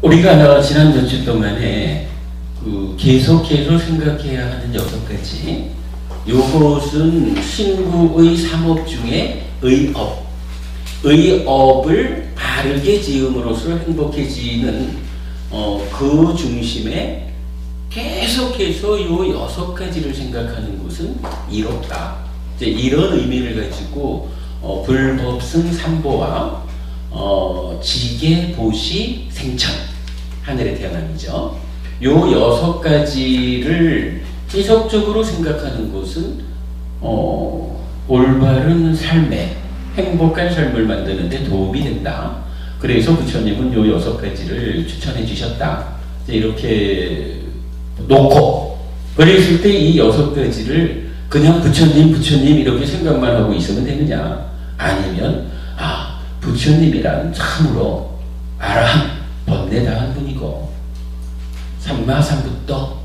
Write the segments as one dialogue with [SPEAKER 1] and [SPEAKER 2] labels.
[SPEAKER 1] 우리가 지난 몇 주 동안에 계속해서 생각해야 하는 6가지, 요것은 신국의 삼업 중에 의업을 바르게 지음으로써 행복해지는 그 중심에 계속해서 요 6가지를 생각하는 것은 이롭다. 이제 이런 의미를 가지고 불법승 삼보와 지계 보시 생천, 하늘의 태어남이죠. 요 6가지를 지속적으로 생각하는 것은 올바른 삶에, 행복한 삶을 만드는 데 도움이 된다. 그래서 부처님은 요 6가지를 추천해 주셨다. 이렇게 놓고, 그랬을 때 이 6가지를 그냥 부처님 이렇게 생각만 하고 있으면 되느냐? 아니면 부처님이란 참으로 아라함, 번뇌다한 분이고 삼마삼부터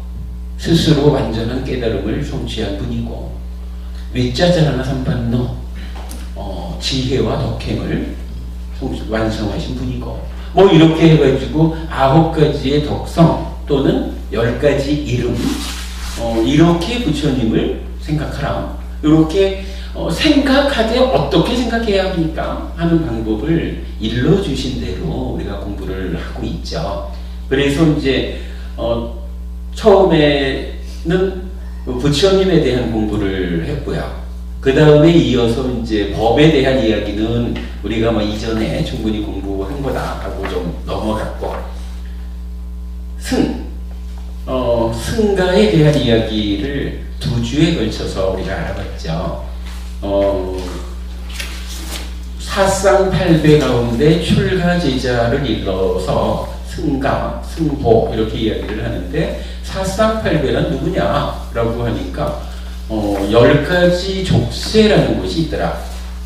[SPEAKER 1] 스스로 완전한 깨달음을 성취한 분이고 위짜자라나 삼반노 지혜와 덕행을 완성하신 분이고 뭐 이렇게 해가지고 9가지의 덕성 또는 10가지 이름, 이렇게 부처님을 생각하라. 이렇게 생각하되 어떻게 생각해야 합니까? 하는 방법을 일러주신 대로 우리가 공부를 하고 있죠. 그래서 이제 처음에는 부처님에 대한 공부를 했고요. 그 다음에 이어서 이제 법에 대한 이야기는 우리가 이전에 충분히 공부한 거다 하고 좀 넘어갔고, 승가에 대한 이야기를 2주에 걸쳐서 우리가 알아봤죠. 사쌍팔배 가운데 출가제자를 일러서 승가, 승보 이렇게 이야기를 하는데, 사쌍팔배란 누구냐라고 하니까 10가지 족쇄라는 것이 있더라.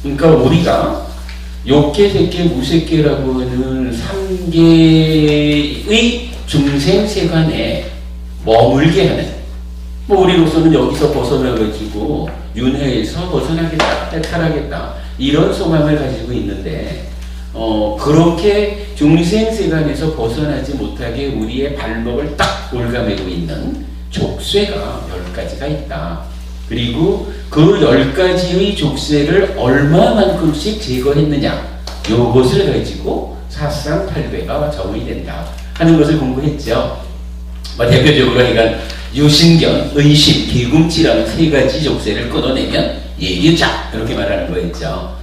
[SPEAKER 1] 그러니까 우리가 욕계, 색계, 무색계라고 하는 3개의 중생세관에 머물게 하는, 우리로서는 여기서 벗어나가지고 윤회에서 벗어나겠다, 해탈하겠다, 이런 소망을 가지고 있는데, 그렇게 중생세관에서 벗어나지 못하게 우리의 발목을 딱 올가매고 있는 족쇄가 10가지가 있다. 그리고 그 10가지의 족쇄를 얼마만큼씩 제거했느냐, 요것을 가지고 사쌍팔배가 정의된다 하는 것을 공부했죠. 대표적으로 그러니까 유신견, 의심, 기금치라는 3가지 족쇄를 끊어내면 예유자, 이렇게 말하는 거였죠.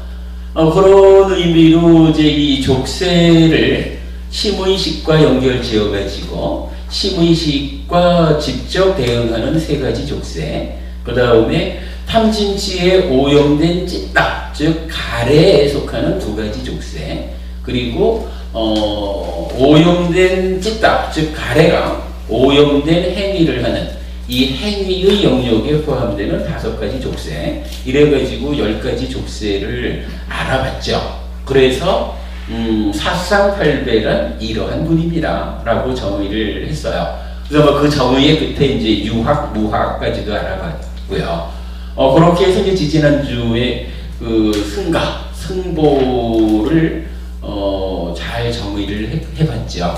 [SPEAKER 1] 그런 의미로 이제 이 족쇄를 심의식과 연결 지어가지고 심의식과 직접 대응하는 3가지 족쇄, 그 다음에 탐진치에 오염된 찌따, 즉 가래에 속하는 2가지 족쇄, 그리고 오염된 찌따, 즉 가래가 오염된 행위를 하는 이 행위의 영역에 포함되는 5가지 족쇄, 이래가지고 10가지 족쇄를 알아봤죠. 그래서 사쌍팔배란 이러한 분입니다 라고 정의를 했어요. 그래서 그 정의의 끝에 이제 유학, 무학까지도 알아봤고요. 그렇게 해서 이제 지지난주에 승가, 승보를 잘 정의를 해봤죠.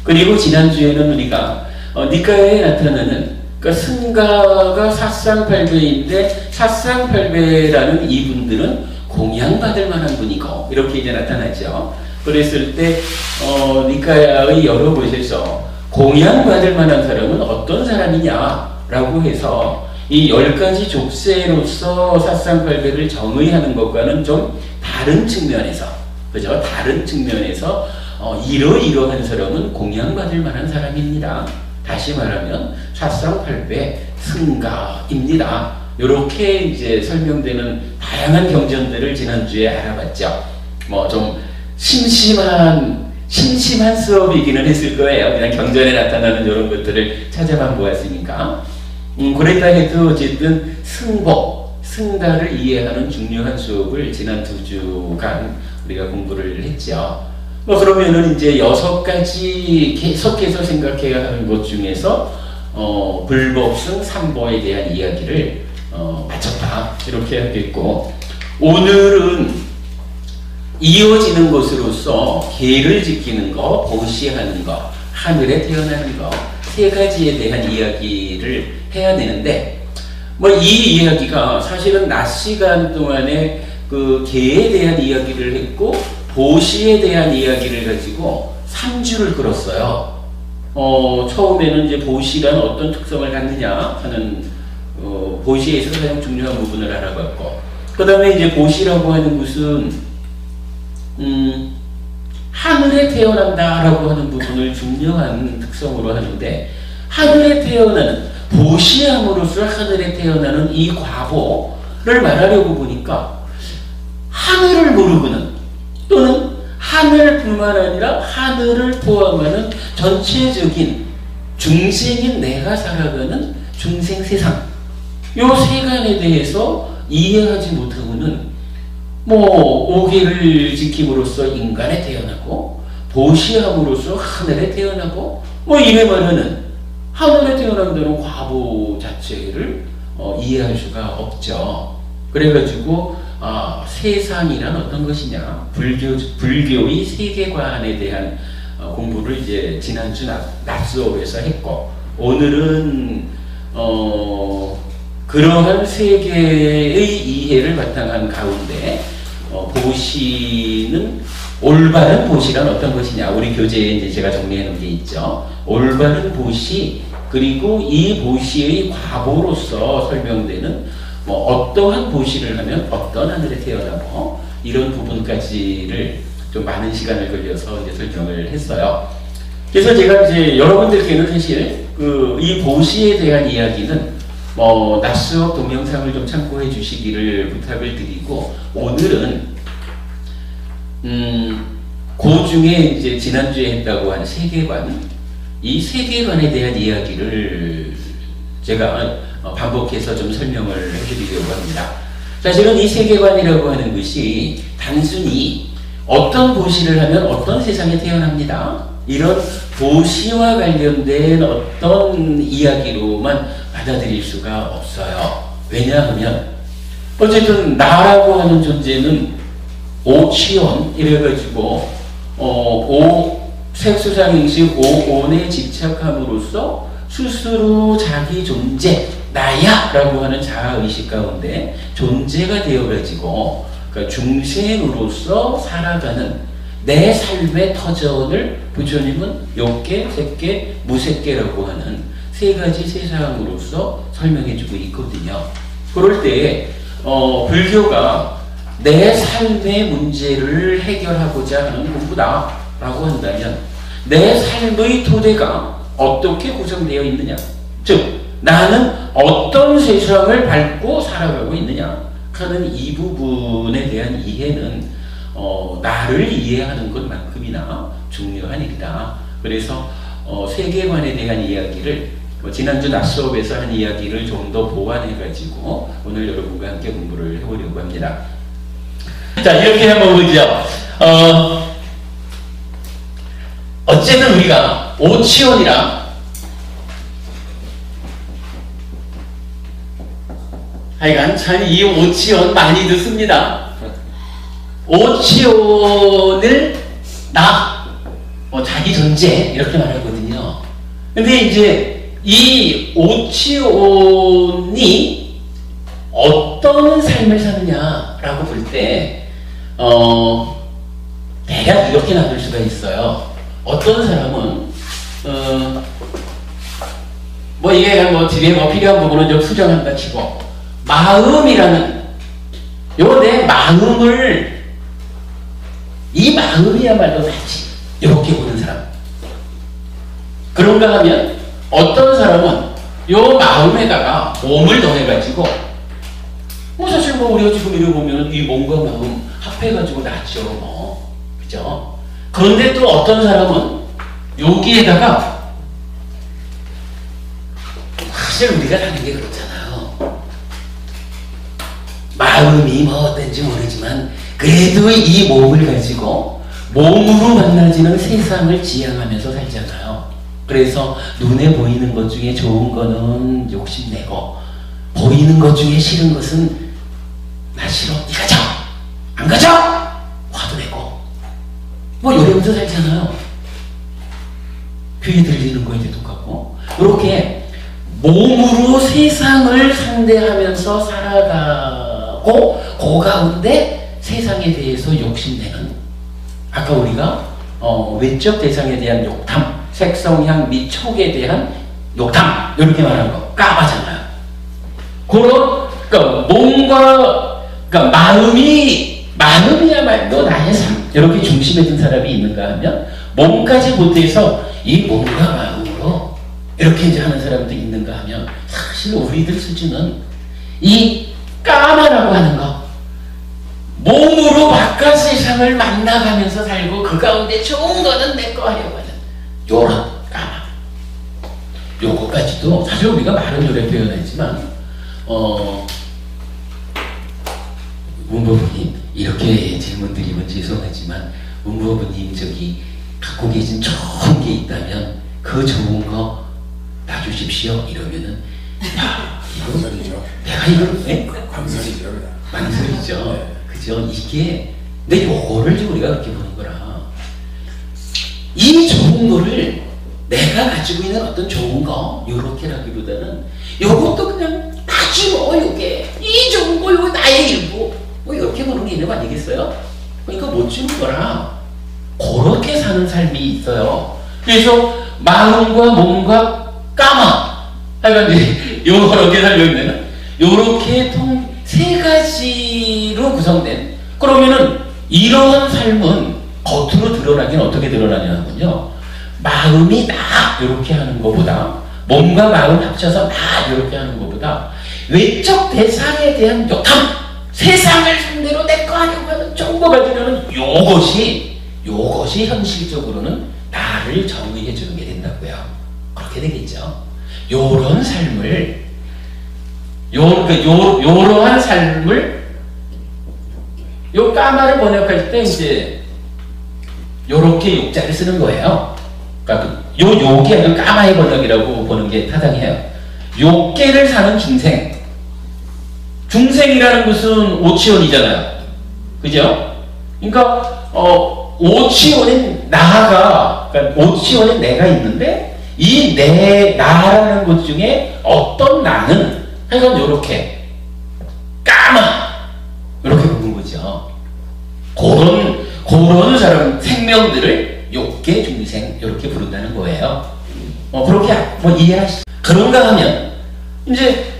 [SPEAKER 1] 그리고 지난주에는 우리가 니카야에 나타나는, 그러니까 승가가 사쌍팔배인데 사쌍팔배라는 이분들은 공양받을 만한 분이고 이렇게 이제 나타나죠. 그랬을 때 니카야의 여러 곳에서 공양받을 만한 사람은 어떤 사람이냐라고 해서 이 10가지 족쇄로서 사쌍팔배를 정의하는 것과는 좀 다른 측면에서, 그죠? 다른 측면에서 이러이러한 사람은 공양받을 만한 사람입니다. 다시 말하면 사쌍팔배 승가입니다. 이렇게 이제 설명되는 다양한 경전들을 지난주에 알아봤죠. 좀 심심한 수업이기는 했을 거예요. 그냥 경전에 나타나는 이런 것들을 찾아만 보았으니까. 그랬다 해도 어쨌든 승가를 이해하는 중요한 수업을 지난 2주간 우리가 공부를 했죠. 그러면은 이제 6가지 계속해서 생각해야 하는 것 중에서 불법승 삼보에 대한 이야기를 마쳤다, 이렇게 하겠고, 오늘은 이어지는 것으로서 계를 지키는 거, 보시하는 거, 하늘에 태어나는 거, 세 가지에 대한 이야기를 해야 되는데, 뭐 이 이야기가 사실은 낮 시간 동안에 그 계에 대한 이야기를 했고 보시에 대한 이야기를 가지고 3주를 끌었어요. 처음에는 이제 보시란 어떤 특성을 갖느냐 하는 보시에서 가장 중요한 부분을 알아봤고, 그 다음에 이제 보시라고 하는 것은 하늘에 태어난다라고 하는 부분을 중요한 특성으로 하는데, 하늘에 태어나는 보시함으로써 하늘에 태어나는 이 과보를 말하려고 보니까 하늘을 모르고는, 또는 하늘뿐만 아니라 하늘을 포함하는 전체적인 중생인 내가 살아가는 중생 세상, 요 세간에 대해서 이해하지 못하고는 뭐 오계를 지킴으로써 인간에 태어나고 보시함으로써 하늘에 태어나고 뭐 이래 말하는 하늘에 태어난다는 과보 자체를 이해할 수가 없죠. 그래가지고 세상이란 어떤 것이냐, 불교의 세계관에 대한 공부를 이제 지난주 낮 수업에서 했고, 오늘은 그러한 세계의 이해를 바탕한 가운데 보시는, 올바른 보시란 어떤 것이냐, 우리 교재에 이제 제가 정리해 놓은 게 있죠. 올바른 보시, 그리고 이 보시의 과보로서 설명되는 뭐 어떠한 보시를 하면 어떤 하늘에 태어나고, 이런 부분까지를 좀 많은 시간을 걸려서 이제 설명을 했어요. 그래서 제가 이제 여러분들께는 사실 이 보시에 대한 이야기는 낮 수업 동영상을 좀 참고해 주시기를 부탁을 드리고, 오늘은 그 중에 이제 지난주에 했다고 한 세계관, 이 세계관에 대한 이야기를 제가 반복해서 좀 설명을 해드리려고 합니다. 사실은 이 세계관이라고 하는 것이 단순히 어떤 보시를 하면 어떤 세상에 태어납니다, 이런 보시와 관련된 어떤 이야기로만 받아들일 수가 없어요. 왜냐하면 어쨌든 나라고 하는 존재는 오치원 이래가지고 색수상행식 오온에 집착함으로써 스스로 자기 존재, 나야 라고 하는 자아의식 가운데 존재가 되어가지고, 그러니까 중생으로서 살아가는 내 삶의 터전을 부처님은 욕계, 색계, 무색계라고 하는 세 가지 세상으로서 설명해주고 있거든요. 그럴 때 불교가 내 삶의 문제를 해결하고자 하는 공부다 라고 한다면, 내 삶의 토대가 어떻게 구성되어 있느냐, 즉 나는 어떤 세상을 밟고 살아가고 있느냐 하는 이 부분에 대한 이해는 나를 이해하는 것만큼이나 중요한 일이다. 그래서 세계관에 대한 이야기를 지난주 낮 수업에서 한 이야기를 좀 더 보완해가지고 오늘 여러분과 함께 공부를 해보려고 합니다. 자, 이렇게 한번 보죠. 어쨌든 우리가 오치원이랑, 하여간 참 이 오치원 많이 듣습니다. 오치원을 나, 자기 존재 이렇게 말하거든요. 근데 이제 이 오치원이 어떤 삶을 사느냐라고 볼 때 대략 이렇게 나눌 수가 있어요. 어떤 사람은 이게 뒤에 필요한 부분은 좀 수정한다 치고, 마음이라는 요 내 마음을, 이 마음이야말로 나지 이렇게 보는 사람. 그런가 하면 어떤 사람은 요 마음에다가 몸을 더해가지고, 사실 우리가 지금 이러 보면 이 몸과 마음 합해가지고 낫죠, 그죠? 그런데 또 어떤 사람은 여기에다가, 사실 우리가 사는 게 그렇잖아요. 마음이 어떤지 모르지만 그래도 이 몸을 가지고 몸으로 만나지는 세상을 지향하면서 살잖아요. 그래서 눈에 보이는 것 중에 좋은 거는 욕심내고, 보이는 것 중에 싫은 것은 나 싫어, 니 가자, 안 가자, 화도 내고, 그러면서 살잖아요. 귀에 들리는 거에 똑같고. 이렇게 몸으로 세상을 상대하면서 살아가고 그 가운데 세상에 대해서 욕심내는, 아까 우리가 외적 대상에 대한 욕탐, 색성향 및 촉에 대한 욕탐 이렇게 말하는 거 까마잖아요. 그런 그러니까 몸과 그러니까 마음이야말로 나의 삶 이렇게 중심에 든 사람이 있는가 하면 몸까지 못해서 이 몸과 마음으로 이렇게 이제 하는 사람도 있는가 하면 사실 우리들 수준은 이 까마라고 하는 거, 몸으로 바깥 세상을 만나가면서 살고 그 가운데 좋은 거는 내 거 하려고 하는 요런 까마. 요거까지도 사실 우리가 말은 요래 표현했지만 문법부님 이렇게 질문 드리면 죄송하지만 문법부님 저기 갖고 계신 좋은 게 있다면 그 좋은 거 놔주십시오 이러면은 야 이거 내가 이걸
[SPEAKER 2] 망설이죠.
[SPEAKER 1] 망설이죠.
[SPEAKER 2] 네.
[SPEAKER 1] 그죠? 이게 근데 요거를 좀 우리가 그렇게 보는 거라 이 좋은 거를 내가 가지고 있는 어떤 좋은 거 요렇게라기보다는 요것도 그냥 다지 뭐 요게 이 좋은 거 요거 나의 일부 뭐 이렇게 보는 게 있는 거 아니겠어요? 그러니까 못 주는 거라 그렇게 사는 삶이 있어요. 그래서 마음과 몸과 까마 하여간 이제 요렇게 살려 있는 요렇게 세 가지로 구성된, 그러면은 이러한 삶은 겉으로 드러나긴 어떻게 드러나냐면요, 마음이 나 이렇게 하는 것보다 몸과 마음 합쳐서 나 이렇게 하는 것보다 외적 대상에 대한 욕탐, 세상을 상대로 내 거 하려고 하는 정보 가지려는 요것이 현실적으로는 나를 정의해 주는 게 된다고요. 그렇게 되겠죠. 요런 삶을 요러한 삶을 요 까마를 번역할 때 이제 요렇게 욕자를 쓰는 거예요. 그러니까 요게 아니라 까마의 번역이라고 보는 게 타당해요. 요ቄ를 사는 중생. 중생이라는 것은 오치원이잖아요. 그죠? 그러니까 오치원인 나가, 그러니까 오치원인 내가 있는데 이 나라는 것 중에 어떤 나는 하여간 요렇게 까마 이렇게 보는 거죠. 그런 사람 생명들을 욕계 중생 이렇게 부른다는 거예요. 그렇게 뭐 이해하시죠? 그런가 하면 이제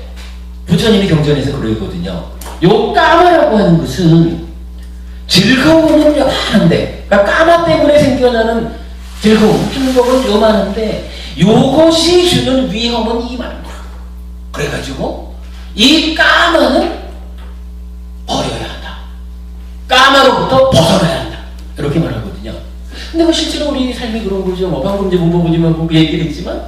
[SPEAKER 1] 부처님이 경전에서 그러거든요. 요 까마라고 하는 것은 즐거움은 요만한데, 그러니까 까마 때문에 생겨나는 즐거움, 행복은 요만한데 요것이 주는 위험은 이만한 거야. 그래가지고 이 까마는 버려야 한다. 까마로부터 벗어나야 한다. 이렇게 말하거든요. 근데 뭐 실제로 우리 삶이 그런 거죠. 뭐 방금 이제 문법부님하고 얘기를 했지만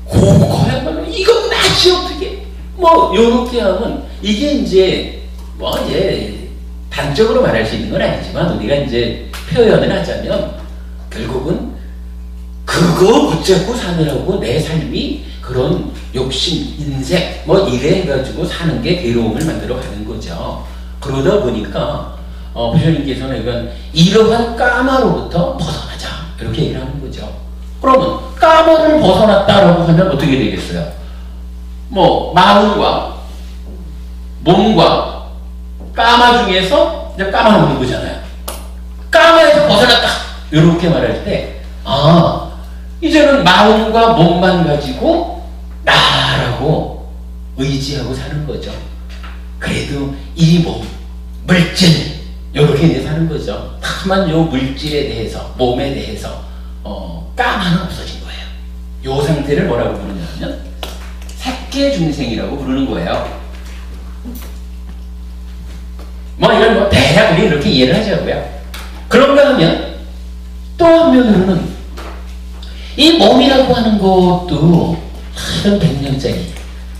[SPEAKER 1] 그거야말로 이건 나지 어떻게 뭐 요렇게 하면 이게 이제 뭐 이제 단적으로 말할 수 있는 건 아니지만 우리가 이제 표현을 하자면 결국은 그거 붙잡고 사느라고 내 삶이 그런 욕심, 인색 뭐 이래 해가지고 사는 게 괴로움을 만들어 가는 거죠. 그러다 보니까 부처님께서는 이러한 까마로부터 벗어나자 이렇게 얘기를 하는 거죠. 그러면 까마를 벗어났다라고 하면 어떻게 되겠어요? 뭐 마음과 몸과 까마 중에서 이제 까마는 오는 거잖아요. 까마에서 벗어났다 이렇게 말할 때 이제는 마음과 몸만 가지고 나라고 의지하고 사는 거죠. 그래도 이 몸, 물질 이렇게 이제 사는 거죠. 다만 요 물질에 대해서, 몸에 대해서 까마는 없어진 거예요. 요 상태를 뭐라고 부르냐면 색계중생이라고 부르는 거예요. 뭐 이건 뭐 대략 우리 이렇게 이해를 하자고요. 그런가 하면 또 한면으로는 이 몸이라고 하는 것도 한 100년짜리,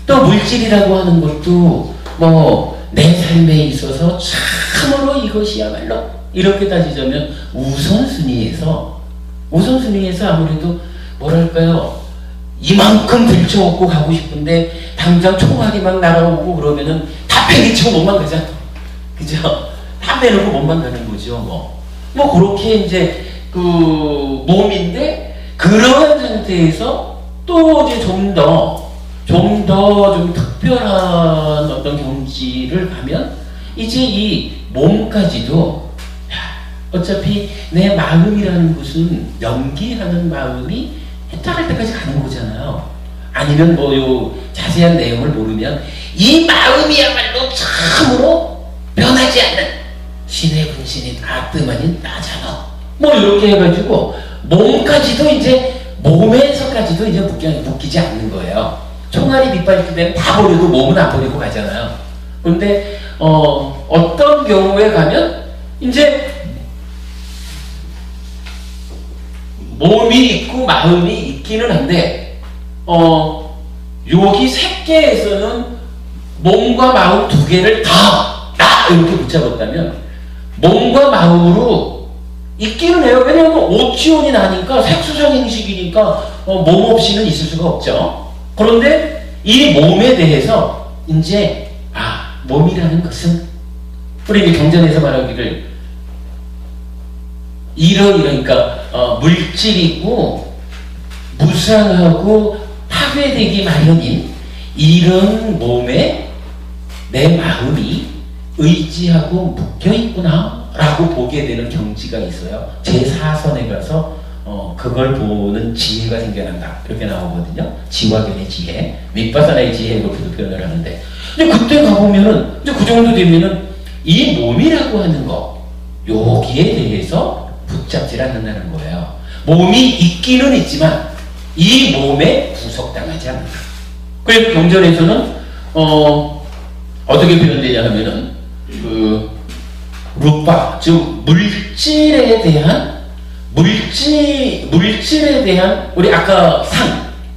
[SPEAKER 1] 또 물질이라고 하는 것도 뭐 내 삶에 있어서 참으로 이것이야말로 이렇게 따지자면 우선순위에서 아무래도 뭐랄까요, 이만큼 들쳐업고 가고 싶은데 당장 총알이 막 날아오고 그러면은 다 패기치고 몸만 가잖아. 그죠? 다 빼놓고 몸만 가는 거죠. 뭐 뭐 그렇게 이제 그 몸인데 그러한 상태에서 또 이제 좀 더 특별한 어떤 경지를 가면 이제 이 몸까지도 어차피 내 마음이라는 것은 연기하는 마음이 해탈할 때까지 가는 거잖아요. 아니면 뭐 요 자세한 내용을 모르면 이 마음이야말로 참으로 변하지 않는 신의 분신인 아뜨만인 나잖아. 뭐 이렇게 해가지고 몸까지도 이제 몸에서까지도 이제 묶이지 않는 거예요. 총알이 밑빠질 때는 다 버리고 몸은 안 버리고 가잖아요. 그런데 어떤 경우에 가면 이제 몸이 있고 마음이 있기는 한데 여기 색계에서는 몸과 마음 두 개를 다 이렇게 붙잡았다면 몸과 마음으로 있기는 해요. 왜냐하면 오치온이 나니까 색수성행식이니까 몸 없이는 있을 수가 없죠. 그런데 이 몸에 대해서 이제 몸이라는 것은 우리 경전에서 말하기를 이러니까 물질이고 무상하고 파괴되기 마련인 이런 몸에 내 마음이 의지하고 묶여있구나 라고 보게 되는 경지가 있어요. 제4선에 가서 그걸 보는 지혜가 생겨난다 이렇게 나오거든요. 지화견의 지혜, 윗바사나의 지혜 이렇게도 표현을 하는데, 근데 그때 가보면은 이제 그 정도 되면은 이 몸이라고 하는 거 여기에 대해서 붙잡질 않는다는 거예요. 몸이 있기는 있지만 이 몸에 구속당하지 않는다. 그래서 경전에서는 어떻게 표현되냐 하면은 그 루파, 즉 물질에 대한 우리 아까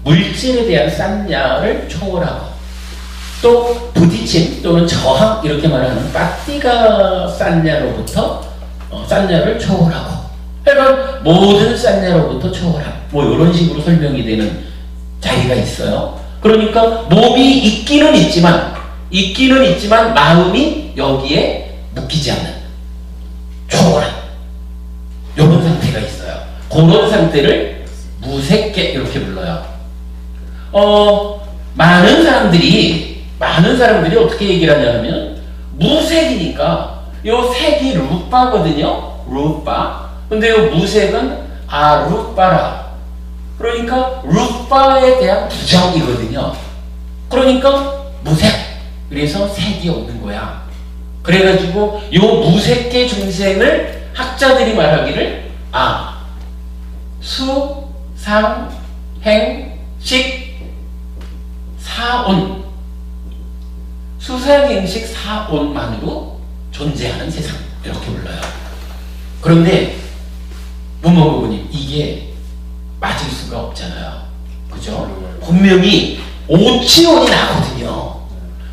[SPEAKER 1] 물질에 대한 싼야를 초월하고 또 부딪힘 또는 저항 이렇게 말하는 빠띠가 싼야로부터 싼야를 초월하고, 그러니까 모든 싼야로부터 초월함, 뭐 이런 식으로 설명이 되는 자리가 있어요. 그러니까 몸이 있기는 있지만 마음이 여기에 묶이지 않는 초월함, 이런 상태가 있어요. 그런 상태를 무색계 이렇게 불러요. 많은 사람들이 어떻게 얘기를 하냐면 무색이니까 요 색이 루빠거든요. 루빠. 근데 요 무색은 루빠라. 그러니까 루빠에 대한 부정이거든요. 그러니까 무색. 그래서 색이 없는 거야. 그래가지고 요 무색계 중생을 학자들이 말하기를 수, 상, 행, 식, 사온, 수상행식 사온만으로 존재하는 세상 이렇게 불러요. 그런데 문무부님 이게 맞을 수가 없잖아요. 그죠? 분명히 오치온이 나거든요.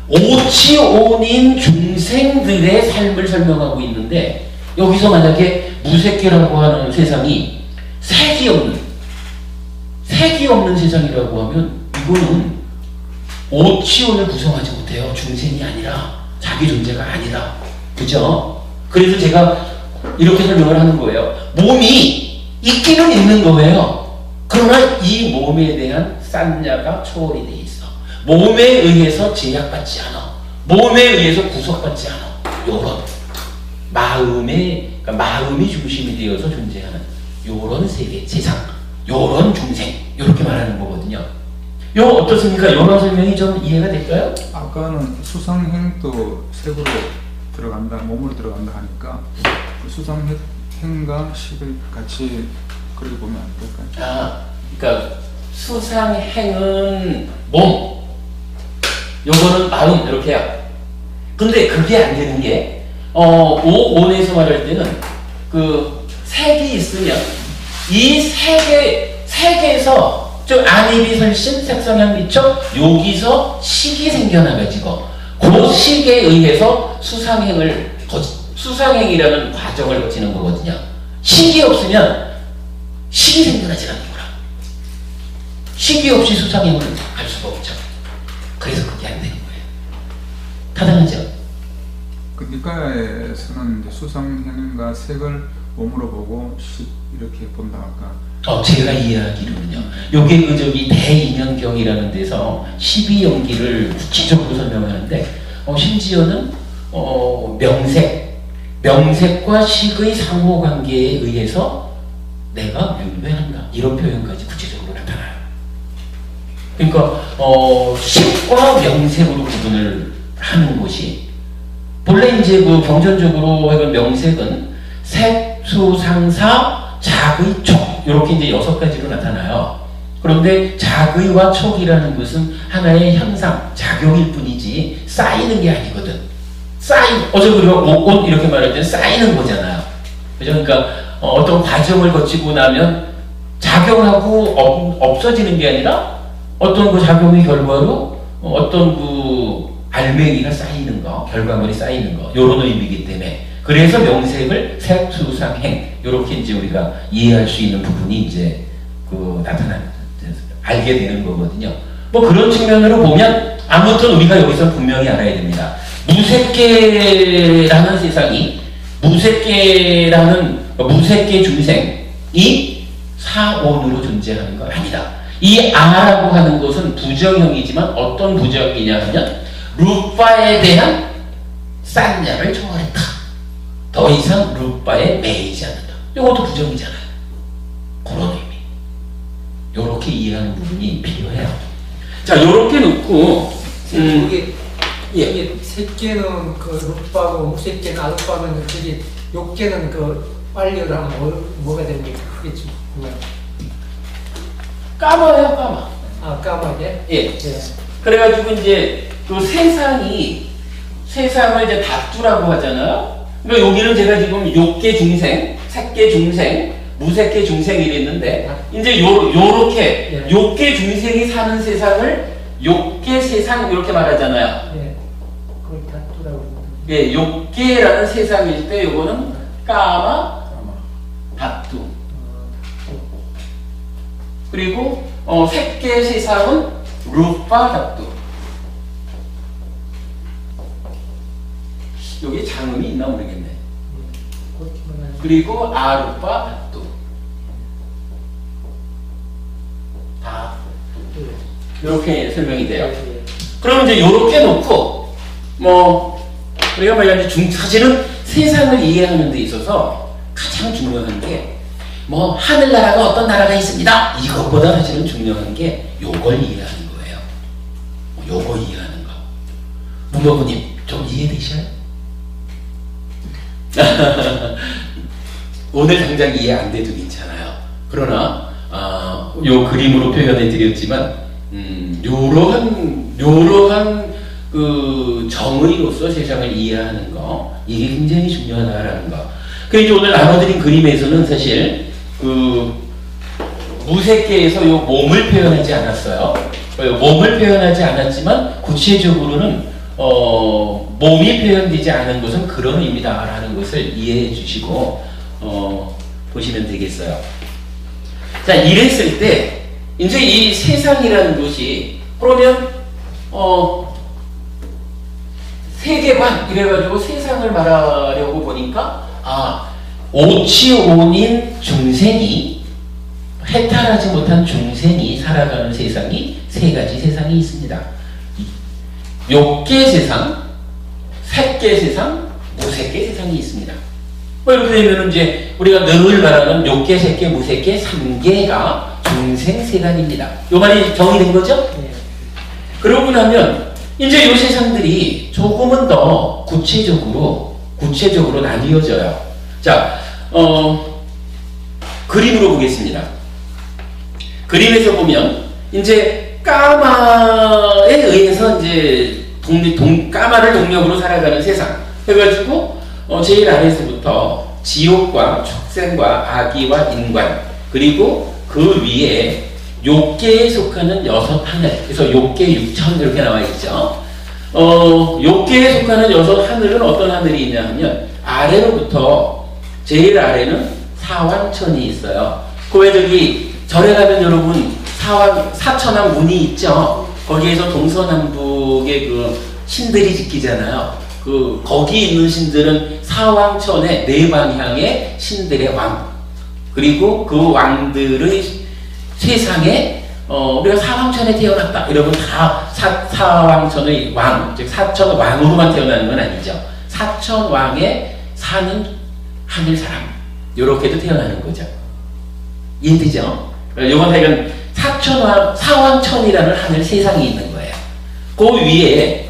[SPEAKER 1] 오치온인 중생들의 삶을 설명하고 있는데 여기서 만약에 무색계라고 하는 세상이 색이 없는 세상이라고 하면 이거는 오치온을 구성하지 못해요. 중생이 아니라 자기 존재가 아니라. 그죠? 그래서 제가 이렇게 설명을 하는 거예요. 몸이 있기는 있는 거예요. 그러나 이 몸에 대한 싼야가 초월이 돼 있어. 몸에 의해서 제약받지 않아. 몸에 의해서 구속받지 않아. 요런 마음이 중심이 되어서 존재하는 요런 세계, 세상, 요런 중생 이렇게 말하는 거거든요. 요 어떻습니까? 요런 설명이 좀 이해가 될까요?
[SPEAKER 2] 아까는 수상행도 색으로 들어간다, 몸으로 들어간다 하니까 수상행과 식을 같이 그렇게 보면 안 될까요?
[SPEAKER 1] 그러니까 수상행은 몸, 요거는 마음 이렇게 해요. 근데 그게 안 되는 게 오온에서 말할 때는 그 색이 있으면 이 색에서 즉 안입이 설신 색성향 미촉 여기서 식이 생겨나가지고 그 식에 의해서 수상행이라는 과정을 거치는 거거든요. 식이 없으면 식이 생겨나지 않는 거라. 식이 없이 수상행을 할 수가 없죠. 그래서 그게 안 되는 거예요. 타당하죠?
[SPEAKER 2] 그 니까에서는 수상행과 색을 몸으로 보고 이렇게 본다 할까?
[SPEAKER 1] 제가 이해하기로는요. 요게 그 저기 대인연경이라는 데서 12연기를 구체적으로 설명하는데 심지어는 명색과 식의 상호관계에 의해서 내가 묘배한다 이런 표현까지 구체적으로 나타나요. 그러니까 식과 명색으로 구분을 하는 것이 본래 이제 그 경전적으로 하여간 명색은 색, 수, 상, 사, 작의, 촉 이렇게 이제 6가지로 나타나요. 그런데 작의와 촉이라는 것은 하나의 현상, 작용일 뿐이지 쌓이는 게 아니거든. 어제 우리가 옷 이렇게 말할 때는 쌓이는 거잖아요. 그죠? 그러니까 어떤 과정을 거치고 나면 작용하고 없어지는 게 아니라 어떤 그 작용의 결과로 어떤 그 알맹이가 쌓이는 거, 결과물이 쌓이는 거, 요런 의미이기 때문에 그래서 명색을 색, 수, 상, 행 요렇게 이제 우리가 이해할 수 있는 부분이 이제 알게 되는 거거든요. 뭐 그런 측면으로 보면 아무튼 우리가 여기서 분명히 알아야 됩니다. 무색계라는 세상이 무색계 중생이 사원으로 존재하는 건 아니다. 이 아라고 하는 것은 부정형이지만 어떤 부정이냐 하면 루파에 대한 싼냐를 초월했다. 더 이상 루파에 매이지 않는다. 이것도 부정이잖아요. 그런 의미. 요렇게 이해하는 부분이 필요해요. 자, 요렇게 놓고
[SPEAKER 3] 이게 색계는 그 루파고 무색계는 알파면 그게 욕계는 그 완료를 하면 뭐가 됩니까? 그게 좀 궁금해요.
[SPEAKER 1] 까마요, 까마.
[SPEAKER 3] 아, 까마게?
[SPEAKER 1] 예. 그래가지고 이제 그 세상을 이제 다투라고 하잖아요. 그러니까 여기는 제가 지금 욕계 중생, 색계 중생, 무색계 중생 이랬는데 이제 요렇게 욕계 중생이 사는 세상을 욕계 세상 이렇게 말하잖아요.
[SPEAKER 3] 네. 그걸 다투라고.
[SPEAKER 1] 예, 욕계라는 세상일 때 요거는 까마, 다투. 그리고 색계 세상은 루파 다투. 여기 장음이 있나 모르겠네. 그리고 아루파 다투. 다 이렇게 설명이 돼요. 그러면 이제 요렇게 놓고 우리가 말하는 사실은 세상을 이해하는 데 있어서 가장 중요한 게 하늘나라가 어떤 나라가 있습니다. 이것보다 사실은 중요한 게 요걸 이해하는 거예요. 요거 이해하는 거. 문어부님 좀 이해되셔요? 오늘 당장 이해 안 돼도 괜찮아요. 그러나 요 그림으로 표현해 드렸지만 요러한 그 정의로서 세상을 이해하는 거 이게 굉장히 중요하다라는 거. 그래서 오늘 나눠드린 그림에서는 사실 그 무색계에서 요 몸을 표현하지 않았어요. 몸을 표현하지 않았지만 구체적으로는 몸이 표현되지 않은 것은 그런 의미다라는 것을 이해해 주시고 보시면 되겠어요. 자, 이랬을 때 이제 이 세상이라는 것이 그러면 세계관 이래가지고 세상을 말하려고 보니까 오치온인 중생이 해탈하지 못한 중생이 살아가는 세상이 세 가지 세상이 있습니다. 욕계 세상, 색계 세상, 무색계 세상이 있습니다. 이렇게 되면 이제 우리가 늘 말하는 욕계, 색계, 무색계 3개가 중생 세간입니다. 요 말이 정의된 거죠?
[SPEAKER 3] 네.
[SPEAKER 1] 그러고 나면 이제 요 세상들이 조금은 더 구체적으로 나뉘어져요. 자, 그림으로 보겠습니다. 그림에서 보면 이제 까마에 의해서 이제 까마를 동력으로 살아가는 세상 해가지고 제일 아래에서부터 지옥과 축생과 아기와 인관 그리고 그 위에 욕계에 속하는 6하늘 그래서 욕계 6천 이렇게 나와 있죠. 욕계에 속하는 6하늘은 어떤 하늘이 있냐 하면 아래로부터 제일 아래는 사완천이 있어요. 그 저기 절에 가면 여러분 사천왕 문이 있죠. 거기에서 동서남북의 그 신들이 지키잖아요. 거기 있는 신들은 사왕천의 네 방향의 신들의 왕, 그리고 그 왕들의 세상에 우리가 사왕천에 태어났다 이러면 다 사왕천의 왕, 즉 사천 왕으로만 태어나는 건 아니죠. 사천 왕에 사는 하늘 사람, 요렇게도 태어나는 거죠. 이해되죠? 요건 하여간 사왕천이라는 하늘 세상이 있는 거예요. 그 위에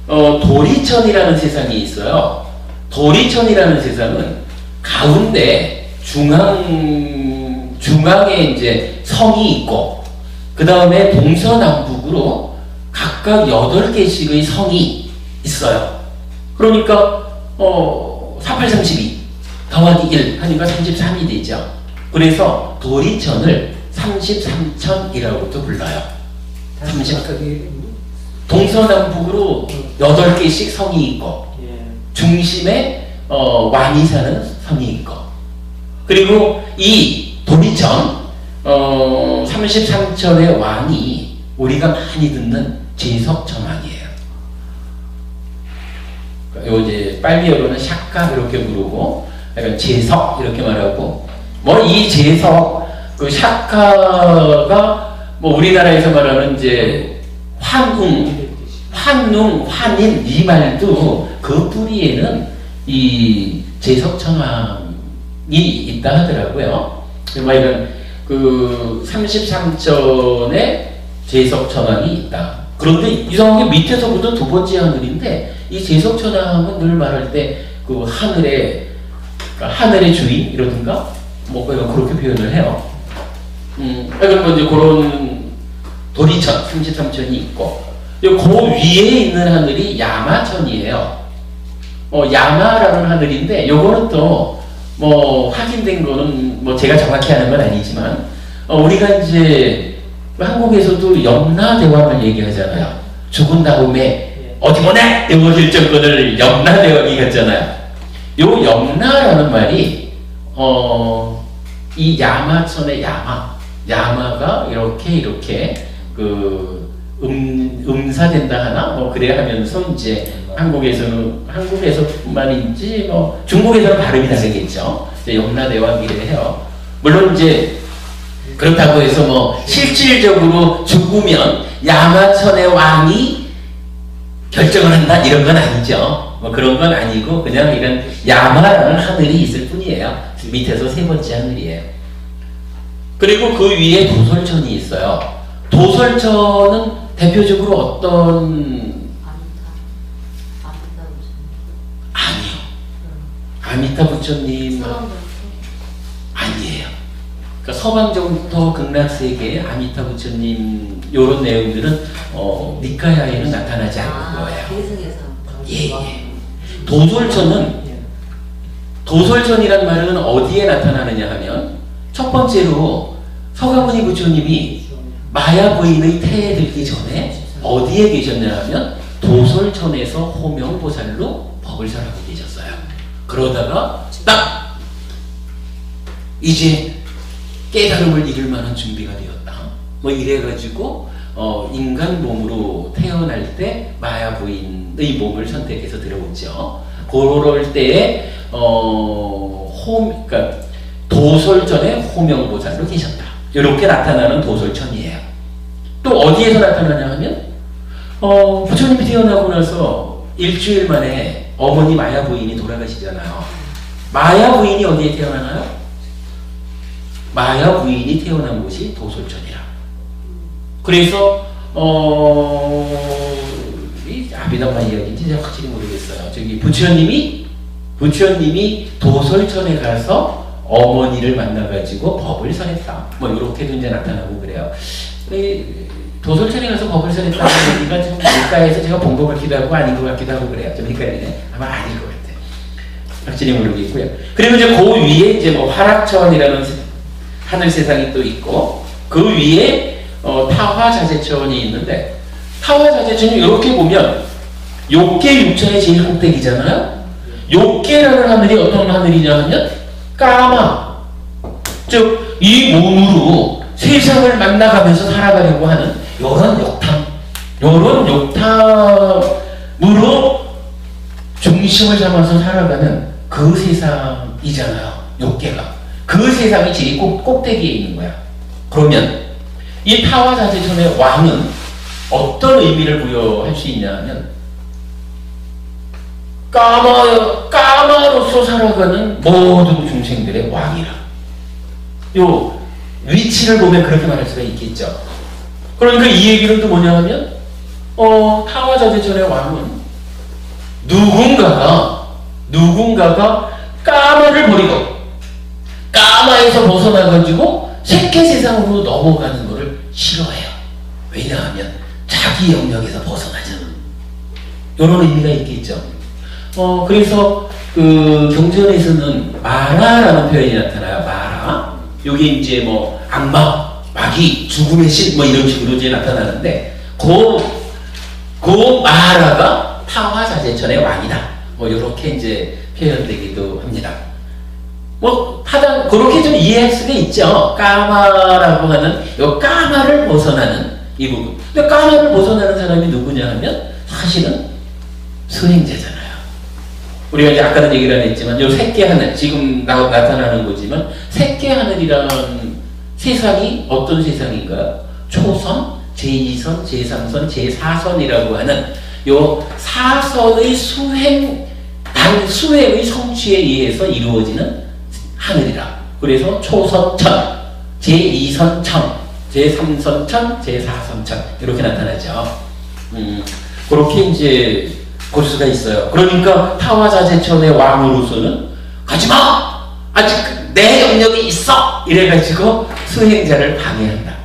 [SPEAKER 1] 도리천이라는 세상이 있어요. 도리천이라는 세상은 가운데 중앙에 이제 성이 있고, 그 다음에 동서남북으로 각각 8개씩의 성이 있어요. 그러니까 4832 더하기 1 하니까 33이 되죠. 그래서 도리천을 33천이라고도 불러요. 동서남북으로 8개씩 성이 있고, 중심에 왕이 사는 성이 있고, 그리고 이 도리천 33천의 왕이 우리가 많이 듣는 제석천왕이에요. 요 이제 빨리어로는 샤카 이렇게 부르고, 약간 제석 이렇게 말하고, 뭐 이 제석 그 샤카가 뭐 우리나라에서 말하는 이제 환웅, 환인 이 말도 그 뿌리에는 이 제석천왕이 있다 하더라고요. 뭐 이런 그 33천의 제석천왕이 있다. 그런데 이상하게 밑에서부터 두 번째 하늘인데, 이 제석천왕은 늘 말할 때 그 하늘의 주인 이러든가 뭐 그렇게 표현을 해요. 그러니까 이제 그런 도리천 33천이 있고, 그 위에 있는 하늘이 야마천이에요. 야마라는 하늘인데, 요거는 또 뭐 확인된 거는 뭐 제가 정확히 아는 건 아니지만, 우리가 이제 한국에서도 염라대왕을 얘기하잖아요. 죽은 다음에 어디 보내! 이거 일정권을 염라대왕이 갔잖아요. 요 염라라는 말이 이 야마천의 야마가 이렇게 그 음사된다 하나 뭐 그래 하면서 이제 한국에서뿐만인지 뭐 중국에서는 발음이 다르겠죠. 염라대왕 이래 해요. 물론 이제 그렇다고 해서 뭐 실질적으로 죽으면 야마천의 왕이 결정을 한다 이런 건 아니죠. 뭐 그런 건 아니고 그냥 이런 야마라는 하늘이 있을 뿐이에요. 밑에서 세 번째 하늘이에요. 그리고 그 위에 도솔천이 있어요. 도솔천은 대표적으로 어떤 아니요. 아미타 부처님 아니에요. 그러니까 서방정토 극락세계 아미타 부처님 요런 내용들은 니카야에는 나타나지 않는 거예요. 예. 도솔천이란 말은 어디에 나타나느냐 하면, 첫 번째로 서가모니 부처님이 마야 부인의 태에 들기 전에 어디에 계셨냐 하면 도솔천에서 호명보살로 법을 설하고 계셨어요. 그러다가 딱 이제 깨달음을 이룰 만한 준비가 되었다. 뭐 이래가지고 인간 몸으로 태어날 때 마야 부인의 몸을 선택해서 들어오죠. 그럴 때에 그러니까 도솔천에 호명보살로 계셨다. 이렇게 나타나는 도솔천이에요. 또 어디에서 나타나냐 하면 부처님이 태어나고 나서 일주일 만에 어머니 마야 부인이 돌아가시잖아요. 마야 부인이 어디에 태어나나요? 마야 부인이 태어난 곳이 도솔천이라. 그래서 이 아비담마 이야기인지 제가 확실히 모르겠어요. 저기 부처님이 도솔천에 가서 어머니를 만나가지고 법을 설했다. 뭐 이렇게도 이제 나타나고 그래요. 도솔천에 가서 법을 설했다는 얘기가 지금 밀가에서 제가 본 것 같기도 하고 아닌 것 같기도 하고 그래요. 좀 밀가에는 아마 아닐 것 같아요. 확실히 모르겠고요. 그리고 이제 그 위에 이제 뭐 화락천이라는 하늘 세상이 또 있고, 그 위에 타화자재천이 있는데, 타화자재천이 이렇게 보면 욕계 육천의 제일 꼭대기잖아요. 욕계라는 하늘이 어떤 하늘이냐 하면 까마, 즉 이 몸으로 세상을 만나가면서 살아가려고 하는 요런 욕탐으로 중심을 잡아서 살아가는 그 세상이잖아요. 욕계가. 그 세상이 제일 꼭대기에 있는 거야. 그러면 이 타화자재천의 왕은 어떤 의미를 부여할 수 있냐면 까마로서 살아가는 모든 중생들의 왕이라. 요 위치를 보면 그렇게 말할 수가 있겠죠. 그러니까 이 얘기는 또 뭐냐 하면 타화자재천의 왕은 누군가가 까마를 버리고 까마에서 벗어나가지고 색계 세상으로 넘어가는 것을 싫어해요. 왜냐하면 자기 영역에서 벗어나잖아. 이런 의미가 있겠죠. 그래서 그 경전에서는 마라라는 표현이 나타나요. 마라. 여기 이제 뭐 악마, 마귀, 죽음의 신 뭐 이런 식으로 이제 나타나는데 그 마라가 타화자재천의 왕이다. 뭐 이렇게 이제 표현되기도 합니다. 뭐 하단 그렇게 좀 이해할 수가 있죠. 까마라고 하는 이 까마를 벗어나는 이 부분. 근데 까마를 벗어나는 사람이 누구냐 하면 사실은 수행자잖아요. 우리가 이제 아까는 얘기를 안 했지만 요 색계 하늘 지금 나타나는 거지만 색계 하늘이라는 세상이 어떤 세상인가요? 초선, 제2선, 제3선, 제4선이라고 하는 요 사선의 수행의 성취에 의해서 이루어지는 하늘이라. 그래서 초선천, 제2선천, 제3선천, 제4선천 이렇게 나타나죠. 그렇게 이제 볼 수가 있어요. 그러니까 타화자재천의 왕으로서는 가지마! 아직 내 영역이 있어! 이래가지고 수행자를 방해한다.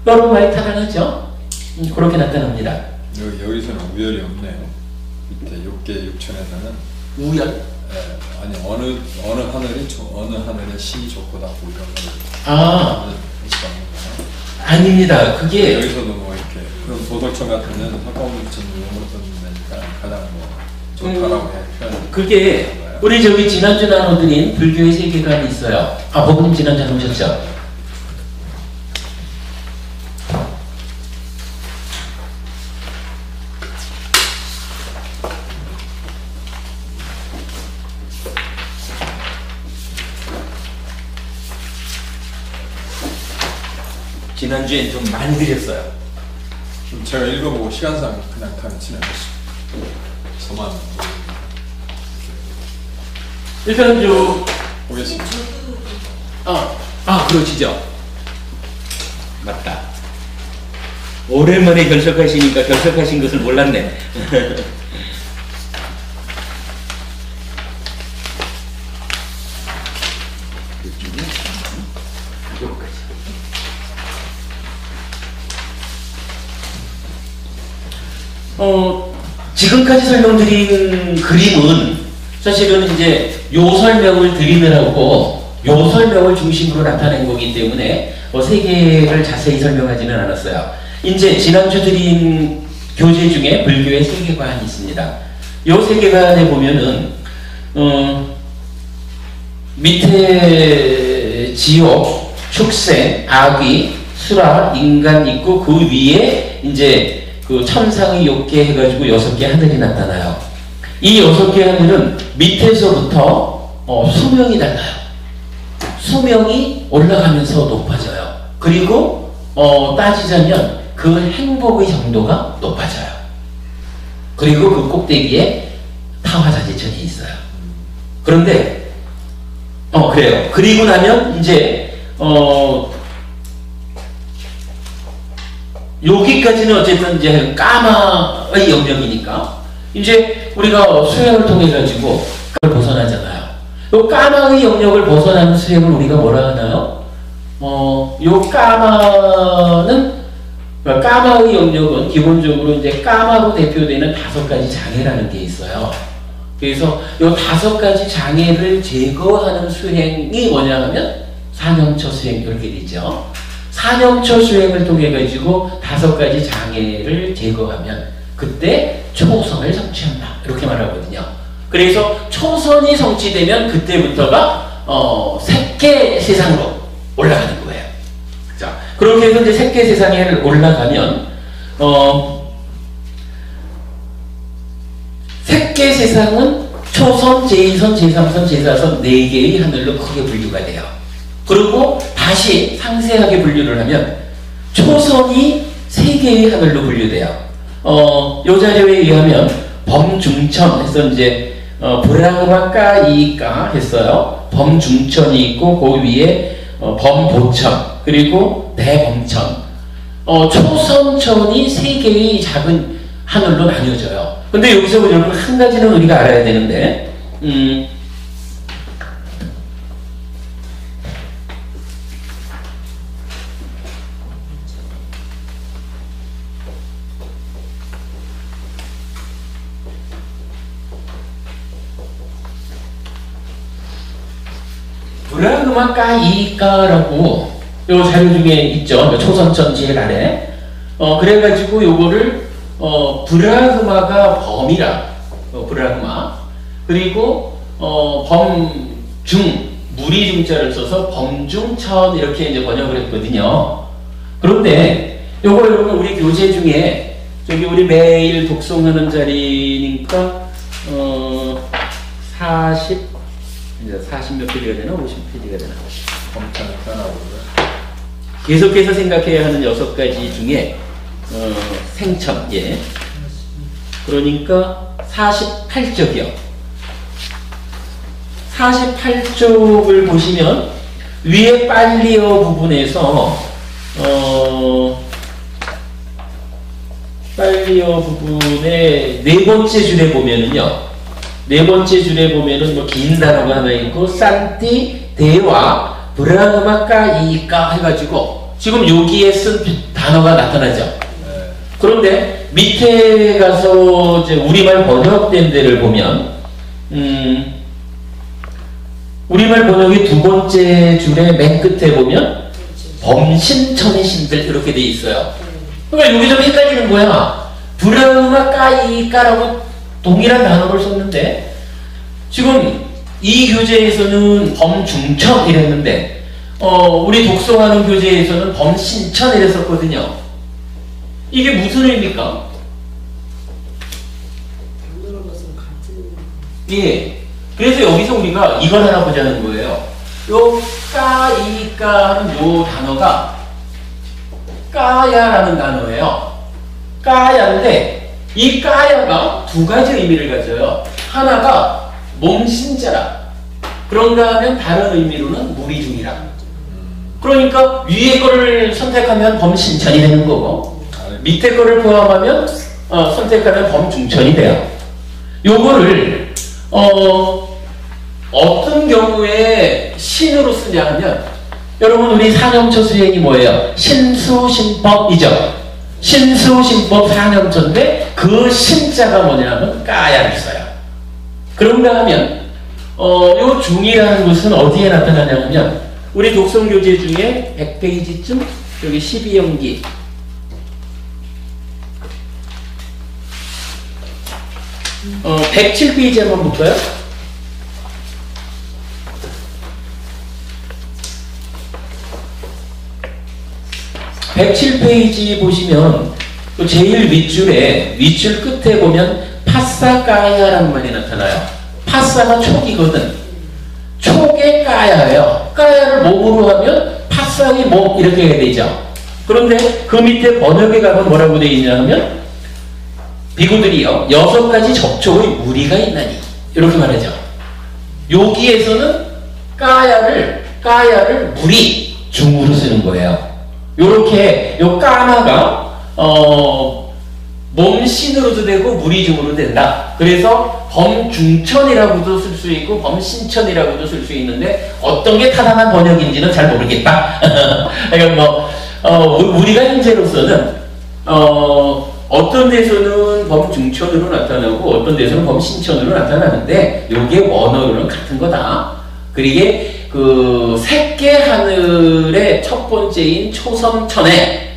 [SPEAKER 1] 이런 말이 타당하죠. 그렇게 나타납니다.
[SPEAKER 2] 여기서는 우열이 없네요. 밑에 6개 6천에서는
[SPEAKER 1] 우열?
[SPEAKER 2] 아니 어느 하늘이 어느 하늘의 신이 좋고다 뭐 이런 거를
[SPEAKER 1] 아닙니다. 그게
[SPEAKER 2] 여기서도 뭐 이렇게 그런 도덕청 같은 데는 학과문천 이런 걸 썼으니까 가장 뭐 좋다라고 해 표현.
[SPEAKER 1] 그게 우리 저기 지난주 나눠드린 불교의 세계관이 있어요. 법님 지난주 안 오셨죠? 지난주엔 좀 많이 드렸어요.
[SPEAKER 2] 제가 읽어보고 시간상 그냥 가르치는 저만
[SPEAKER 1] 일단 좀
[SPEAKER 2] 보겠습니다.
[SPEAKER 1] 그러시죠. 맞다. 오랜만에 결석하시니까 결석하신 것을 몰랐네. 지금까지 설명드린 그림은 사실은 이제 요 설명을 드리느라고 요 설명을 중심으로 나타낸 거기 때문에 세계를 자세히 설명하지는 않았어요. 이제 지난주 드린 교재 중에 불교의 세계관이 있습니다. 요 세계관에 보면은 밑에 지옥, 축생, 아귀, 수라, 인간 있고 그 위에 이제 그 천상의 6개 해가지고 6개 하늘이 나타나요. 이 6개 하늘은 밑에서부터 수명이 달라요. 수명이 올라가면서 높아져요. 그리고 따지자면 그 행복의 정도가 높아져요. 그리고 그 꼭대기에 타화자재천이 있어요. 그런데 그래요. 그리고 나면 이제 여기까지는 어쨌든 이제 까마의 영역이니까 이제 우리가 수행을 통해 가지고 그걸 벗어나잖아요. 요 까마의 영역을 벗어나는 수행을 우리가 뭐라 하나요? 요 까마의 영역은 기본적으로 이제 까마로 대표되는 5가지 장애라는 게 있어요. 그래서 요 5가지 장애를 제거하는 수행이 뭐냐 하면 사념처 수행 이렇게 되죠. 사념처 수행을 통해 가지고 5가지 장애를 제거하면 그때 초선을 성취한다 이렇게 말하거든요. 그래서 초선이 성취되면 그때부터가 색계 세상으로 올라가는 거예요. 자, 그렇게 해서 이제 색계 세상에 올라가면 색계 세상은 초선, 제2선, 제3선, 제4선 4개의 하늘로 크게 분류가 돼요. 그리고 다시 상세하게 분류를 하면 초선이 3개의 하늘로 분류돼요. 요 자료에 의하면 범중천 해서 이제 브라흐마까 이까 했어요. 범중천이 있고 그 위에 범보천 그리고 대범천. 초선천이 3개의 작은 하늘로 나뉘어져요. 근데 여기서 여러분 한 가지는 우리가 알아야 되는데 브라흐마까 이까라고 요 자료 중에 있죠. 초선천 제일 아래. 그래가지고 요거를 브라흐마가 범이라 브라흐마 그리고 범중 무리중자를 써서 범중천 이렇게 이제 번역을 했거든요. 그런데 요거 여러분 우리 교재 중에 저기 우리 매일 독송하는 자리니까 40몇 페이지가 되나 50페이지가 되나
[SPEAKER 2] 엄청 편하고요.
[SPEAKER 1] 계속해서 생각해야 하는 6가지 중에 생천, 예. 그러니까 48쪽이요. 48쪽을 보시면 위에 빨리어 부분에서 빨리어 부분의 4번째 줄에 보면은요. 4번째 줄에 보면은 뭐 긴 단어가 하나 있고 산티 대와 브라흐마까 이까 해가지고 지금 여기에 쓴 단어가 나타나죠. 그런데 밑에 가서 이제 우리말 번역된 데를 보면 우리말 번역의 2번째 줄에 맨 끝에 보면 범신천의 신들 이렇게 돼 있어요. 그러니까 여기 좀 헷갈리는 거야. 브라흐마까 이까라고 동일한 단어를 썼는데 지금 이 교재에서는 범중천 이랬는데 우리 독송하는 교재에서는 범신천 이랬었거든요. 이게 무슨 의미입니까? 예. 그래서 여기서 우리가 이걸 하나 보자는 거예요. 요 까이까 하는 요 단어가 까야라는 단어예요. 까야인데 이 까야가 2가지 의미를 가져요. 하나가 몸신자라. 그런가 하면 다른 의미로는 무리중이라. 그러니까 위에 거를 선택하면 범신천이 되는 거고 밑에 거를 포함하면 선택하면 범중천이 돼요. 요거를 어떤 경우에 신으로 쓰냐 하면 여러분 우리 사념처 수행이 뭐예요? 신수신법이죠. 신수신법 사념처인데 그 신자가 뭐냐면 까야를 써요. 그런가 하면 요 중이라는 것은 어디에 나타나냐면 우리 독성교재 중에 100페이지쯤 여기 12연기 107페이지 한번 볼까요? (107페이지) 보시면 그 제일 윗줄에 윗줄 끝에 보면 파사까야라는 말이 나타나요. 파사가 촉이거든. 촉에 까야예요. 까야를 몸으로 하면 파사의 몸 이렇게 해야 되죠. 그런데 그 밑에 번역에 가면 뭐라고 되어 있냐 하면 비구들이요 6가지 접촉의 무리가 있나니 이렇게 말하죠. 여기에서는 까야를 무리 중으로 쓰는 거예요. 요렇게 요 까마가 몸신으로도 되고 무리중으로 된다. 그래서 범중천이라고도 쓸 수 있고 범신천이라고도 쓸 수 있는데 어떤 게 타당한 번역인지는 잘 모르겠다. 그러니까 우리가 현재로서는 어떤 데서는 범중천으로 나타나고 어떤 데서는 범신천으로 나타나는데 요게 원어로는 같은 거다. 그리고 그 새끼 하늘의 첫 번째인 초선천을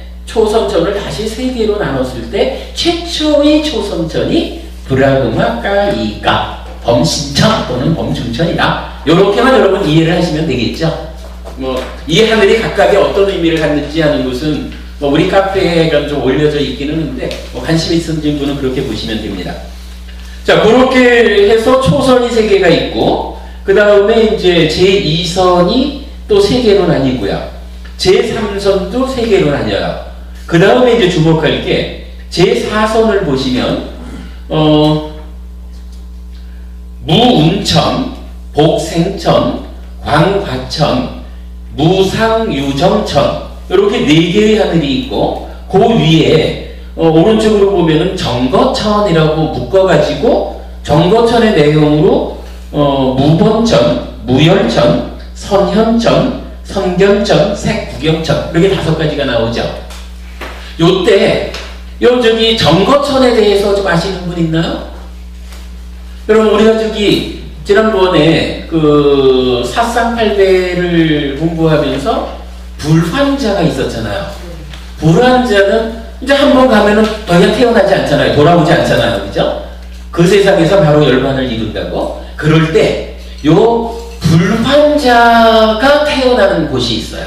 [SPEAKER 1] 다시 3개로 나눴을 때 최초의 초선천이 브라흐마까 이까 범신천 또는 범중천이다. 요렇게만 여러분 이해를 하시면 되겠죠. 이 하늘이 각각의 어떤 의미를 갖는지 하는 것은 우리 카페에 좀 올려져 있기는 한데 관심 있으신 분은 그렇게 보시면 됩니다. 자, 그렇게 해서 초선이 3개가 있고, 그 다음에 이제 제2선이 또 3개로 나뉘고요. 제3선도 3개로 나뉘어요. 그 다음에 이제 주목할 게 제4선을 보시면, 무운천, 복생천, 광과천, 무상유정천, 이렇게 4개의 하늘이 있고, 그 위에 오른쪽으로 보면은 정거천이라고 묶어가지고 정거천의 내용으로 무번천, 무열천, 선현천, 선견천, 색구경천 이렇게 5가지가 나오죠. 요때 저기 정거천에 대해서 좀 아시는 분 있나요? 여러분 우리가 저기 지난번에 그 사상팔배를 공부하면서 불환자가 있었잖아요. 불환자는 이제 한 번 가면은 더 이상 태어나지 않잖아요. 돌아오지 않잖아요. 그죠? 그 세상에서 바로 열반을 이룬다고. 그럴 때 요 불환자가 태어나는 곳이 있어요.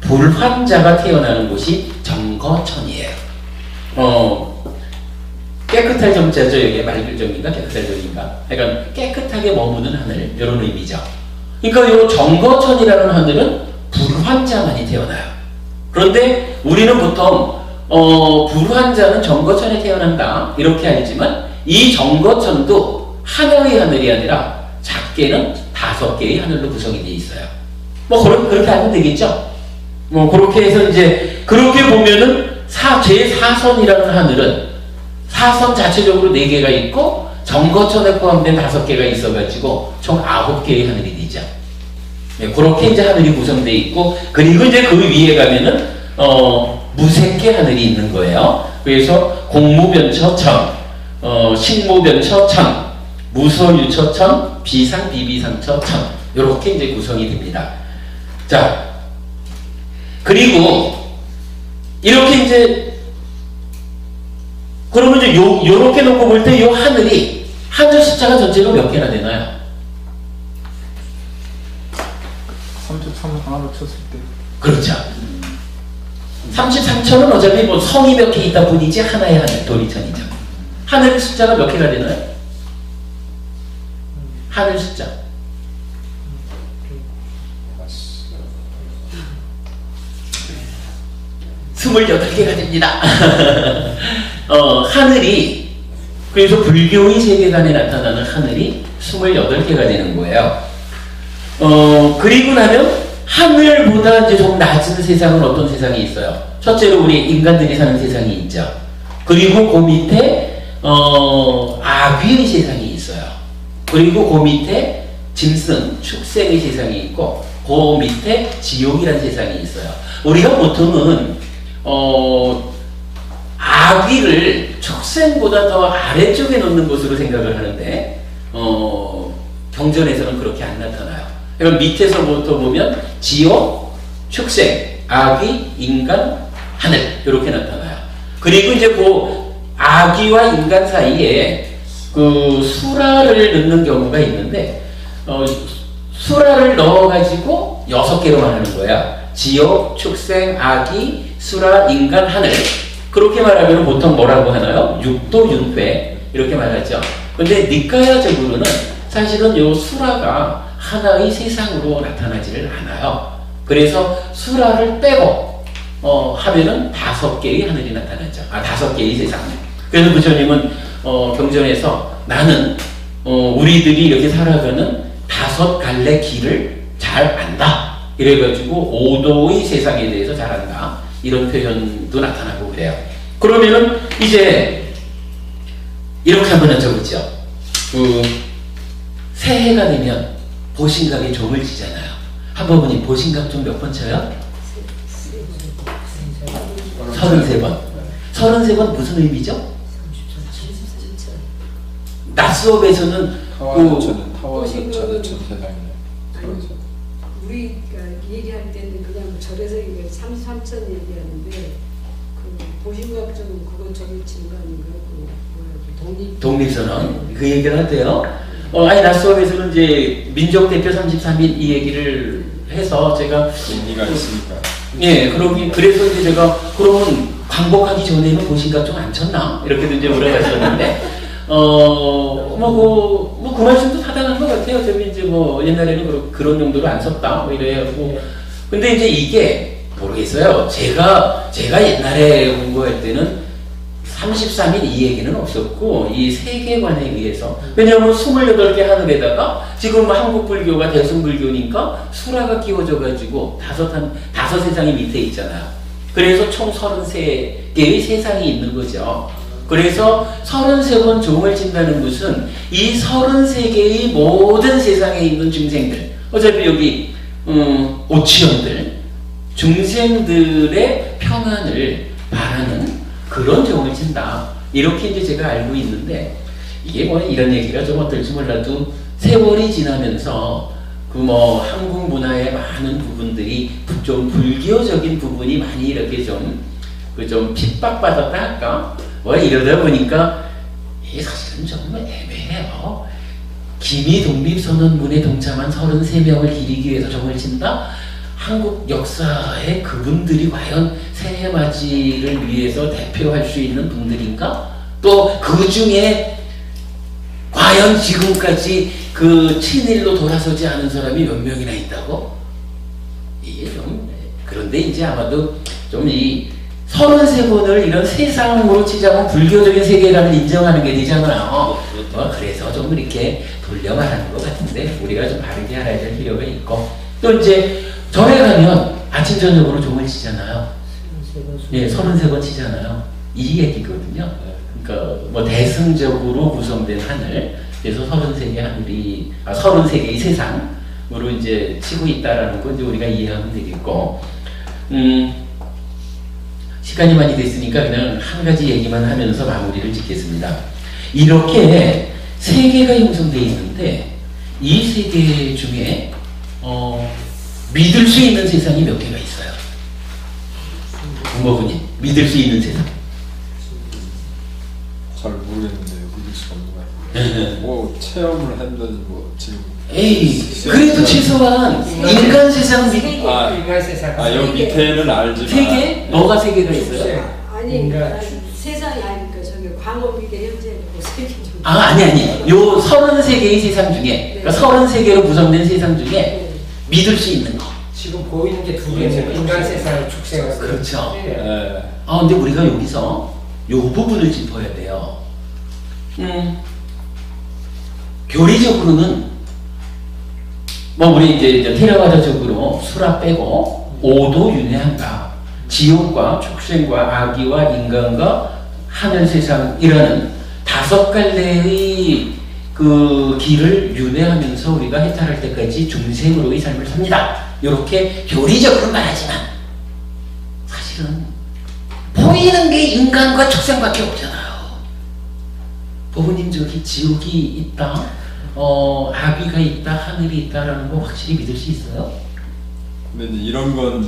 [SPEAKER 1] 불환자가 태어나는 곳이 정거천이에요. 깨끗할 정자죠. 여기에 맑을 정인가 깨끗할 정인가. 그러니까 깨끗하게 머무는 하늘 이런 의미죠. 그러니까 요 정거천이라는 하늘은 불환자만이 태어나요. 그런데 우리는 보통 불환자는 정거천에 태어난다 이렇게 알지만 이 정거천도 하나의 하늘이 아니라 작게는 5개의 하늘로 구성이 되어 있어요. 뭐 그렇게 알면 되겠죠. 뭐 그렇게 해서 이제 그렇게 보면은 제4선이라는 하늘은 사선 자체적으로 4개가 있고 정거천에 포함된 5개가 있어가지고 총 9개의 하늘이 되죠. 네, 그렇게 이제 하늘이 구성되어 있고 그리고 이제 그 위에 가면은 무색계 하늘이 있는 거예요. 그래서 공무변처천, 식무변처천, 무소유처천, 비상비비상처천 이렇게 이제 구성이 됩니다. 자, 그리고 이렇게 이제 그러면 이제 요렇게 놓고 볼 때 요 하늘이 하늘 숫자가 전체로 몇 개나 되나요?
[SPEAKER 4] 33 하나로 쳤을 때.
[SPEAKER 1] 그렇죠. 33천은 어차피 뭐 성이 몇 개 있다 뿐이지 하나의 하늘, 도리천이죠. 하늘 숫자가 몇 개가 되나요? 하늘 숫자. 28개가 됩니다. 하늘이, 그래서 불교의 세계관에 나타나는 하늘이 28개가 되는 거예요. 그리고 나면 하늘보다 이제 좀 낮은 세상은 어떤 세상이 있어요? 첫째로 우리 인간들이 사는 세상이 있죠. 그리고 그 밑에 아귀의 세상이 있어요. 그리고 그 밑에 짐승, 축생의 세상이 있고 그 밑에 지옥이라는 세상이 있어요. 우리가 보통은 아귀를 축생보다 더 아래쪽에 놓는 것으로 생각을 하는데 경전에서는 그렇게 안 나타나요. 그럼 밑에서부터 보면 지옥, 축생, 아귀, 인간, 하늘 이렇게 나타나요. 그리고 이제 그 아귀와 인간 사이에 그 수라를 넣는 경우가 있는데 수라를 넣어가지고 6개로 말하는 거야. 지옥, 축생, 아귀, 수라, 인간, 하늘. 그렇게 말하면 보통 뭐라고 하나요? 육도, 윤회 이렇게 말하죠. 근데 니까야적으로는 사실은 요 수라가 하나의 세상으로 나타나지를 않아요. 그래서 수라를 빼고 하면은 5개의 하늘이 나타나죠. 5개의 세상. 그래서 부처님은 경전에서 나는 우리들이 이렇게 살아가는 5갈래 길을 잘 안다. 이래가지고 5도의 세상에 대해서 잘 안다. 이런 표현도 나타나고 그래요. 그러면은 이제 이렇게 한번 여쭤보죠. 새해가 되면 보신각에 종을 치잖아요. 한번보니 보신각 종 몇 번 쳐요? 33번. 33번 무슨 의미죠? 낮 수업에서는
[SPEAKER 2] 타워는 전 세상이네.
[SPEAKER 5] 우리가 얘기할 때는 그냥 절에서 33천 얘기하는데 그 보신각처럼 그거 저기 치는 거 아닌가요?
[SPEAKER 1] 독립선언 그 얘기를 하대요. 아니 낮 수업에서는 이제 민족 대표 33인 이 얘기를 해서 제가
[SPEAKER 2] 의미가 있으니까.
[SPEAKER 1] 예, 그래서 이제 제가 그러면 광복하기 전에는 보신각 좀 안 쳤나 이렇게도 이제 물어봤었는데 그 말씀도 타당한 것 같아요. 저 이제 뭐 옛날에는 그런 용도로 안 썼다 뭐 이래야 하고. 근데 이제 이게 모르겠어요. 제가 옛날에 공부할 때는 33일 이 얘기는 없었고 이 세계관에 의해서, 왜냐하면 28개 하늘에다가 지금 한국 불교가 대승불교니까 수라가 끼워져 가지고 다섯 세상이 밑에 있잖아요. 그래서 총 33개의 세상이 있는 거죠. 그래서 33번 종을 친다는 것은 이 33개의 모든 세상에 있는 중생들, 어차피 여기 오치원들, 중생들의 평안을 바라는 그런 종을 친다. 이렇게 이제 제가 알고 있는데, 이게 뭐 이런 얘기가 좀 어떨지 몰라도 세월이 지나면서 한국 문화의 많은 부분들이 좀 불교적인 부분이 많이 이렇게 좀 핍박받았다 할까? 이러다 보니까 이게 사실은 좀 애매해요. 기미 독립선언문에 동참한 33명을 기리기 위해서 종을 친다? 한국 역사에 그분들이 과연 새해맞이를 위해서 대표할 수 있는 분들인가? 또 그 중에 과연 지금까지 그 친일로 돌아서지 않은 사람이 몇 명이나 있다고? 이게 좀, 그런데 이제 아마도 좀 이 33번을 이런 세상으로 치자면 불교적인 세계관을 인정하는 게 되잖아요. 그래서 좀 이렇게 돌려 말하는 것 같은데, 우리가 좀 바르게 알아야 될 필요가 있고, 또 이제 절에 가면 아침 저녁으로 종을 치잖아요. 예, 33번 치잖아요. 이 얘기거든요. 그러니까 대승적으로 구성된 하늘, 그래서 33개의 세상으로 이제 치고 있다라는 건 이제 우리가 이해하면 되겠고, 시간이 많이 됐으니까 그냥 한 가지 얘기만 하면서 마무리를 짓겠습니다. 이렇게 세 개가 형성되어 있는데, 이 세 개 중에 믿을 수 있는 세상이 몇 개가 있어요? 부모님, 믿을 수 있는 세상.
[SPEAKER 2] 잘 모르겠는데요. 믿을 수가 없는 것 같아요. 뭐 체험을 한다니 지금.
[SPEAKER 1] 에이, 그래도 최소한 인간 세상
[SPEAKER 3] 인간 세상.
[SPEAKER 2] 여기 밑에는 알지만.
[SPEAKER 1] 세 개? 뭐가 세 개가 있어요?
[SPEAKER 5] 아니, 세상이 아니니까 저기 광업위대 현재고 세 개 정도.
[SPEAKER 1] 아니. 요 33개의 세상 중에, 그러니까 33개로 구성된 세상 중에 믿을 수 있는 거.
[SPEAKER 3] 지금 보이는 게 두 개는 인간 세상, 축생을.
[SPEAKER 1] 그렇죠.
[SPEAKER 2] 네.
[SPEAKER 1] 근데 우리가 여기서 요 부분을 짚어야 돼요. 교리적으로는 우리 이제 테라와다적으로 수라 빼고 오도 윤회한다. 지옥과 축생과 아기와 인간과 하늘 세상이라는 5갈래의 그 길을 윤회하면서 우리가 해탈할 때까지 중생으로의 삶을 삽니다. 이렇게 교리적으로 말하지만 사실은 보이는 게 인간과 축생밖에 없잖아요. 부모님, 저기 지옥이 있다, 아귀가 있다, 하늘이 있다라는 거 확실히 믿을 수 있어요?
[SPEAKER 2] 근데 이제 이런 건